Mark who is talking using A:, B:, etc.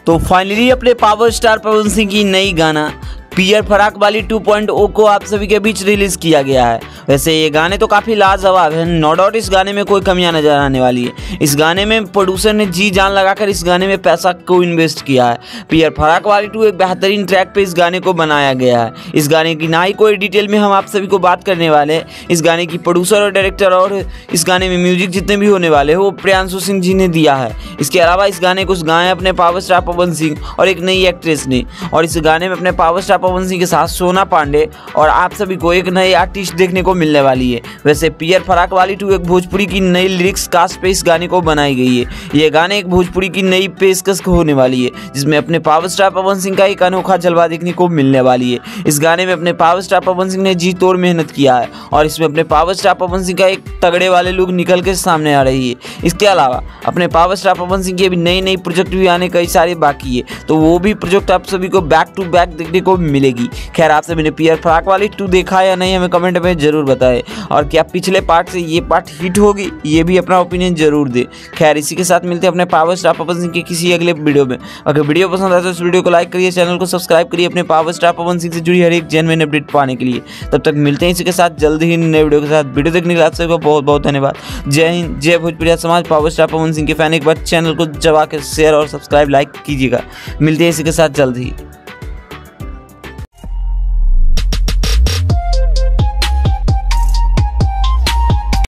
A: तो फाइनली अपने power star Pawan Singh की नई गाना पियर फराक वाली 2.0 को आप सभी के बीच रिलीज किया गया है। वैसे ये गाने तो काफ़ी लाजवाब है, नो डाउट इस गाने में कोई कमियां नजर आने वाली है। इस गाने में प्रोड्यूसर ने जी जान लगाकर इस गाने में पैसा को इन्वेस्ट किया है। पियर फराक वाली 2 एक बेहतरीन ट्रैक पे इस गाने को बनाया गया है। इस गाने की ना ही कोई डिटेल में हम आप सभी को बात करने वाले हैं। इस गाने की प्रोड्यूसर और डायरेक्टर और इस गाने में म्यूजिक जितने भी होने वाले हैं वो प्रियांशु सिंह जी ने दिया है। इसके अलावा इस गाने को गाए अपने पावर स्टार पवन सिंह और एक नई एक्ट्रेस ने, और इस गाने में अपने पावर स्टार पवन सिंह के साथ सोना पांडे और आप सभी को एक नई आर्टिस्ट देखने को मिलने वाली है। वैसे पियर फराक वाली 2 एक भोजपुरी की नई लिरिक्स कास्ट पे इस गाने को बनाई गई है। ये गाने एक भोजपुरी की नई पेशकश होने वाली है, जिसमें अपने पावर स्टार पवन सिंह का एक अनोखा जलवा देखने को मिलने वाली है। इस गाने में अपने पावर स्टार पवन सिंह ने जी तोड़ मेहनत किया है और इसमें अपने पावर स्टार पवन सिंह का एक तगड़े वाले लुक निकल के सामने आ रही है। इसके अलावा अपने पावर स्टार पवन सिंह के अभी नई प्रोजेक्ट भी आने कई सारे बाकी है, तो वो भी प्रोजेक्ट आप सभी को बैक टू बैक देखने को मिलेगी। खैर आप सभी ने पियर फराक वाली 2 देखा या नहीं हमें कमेंट में जरूर बताएं, और क्या पिछले पार्ट से ये पार्ट हिट होगी ये भी अपना ओपिनियन जरूर दे। खैर इसी के साथ मिलते हैं अपने पावर स्टार पवन सिंह के किसी अगले वीडियो में। अगर वीडियो पसंद आए तो इस वीडियो को लाइक करिए, चैनल को सब्सक्राइब करिए अपने पावर स्टार पवन सिंह से जुड़ी हर एक जेन्युइन अपडेट पाने के लिए। तब तक मिलते हैं इसी के साथ जल्द ही नए वीडियो के साथ। वीडियो देखने के लिए आप सभी को बहुत बहुत धन्यवाद। जय हिंद, जय भोजपुरिया समाज। पावर स्टार पवन सिंह के फैन एक बार चैनल को दबा के शेयर और सब्सक्राइब लाइक कीजिएगा। मिलते हैं इसी के साथ जल्द ही।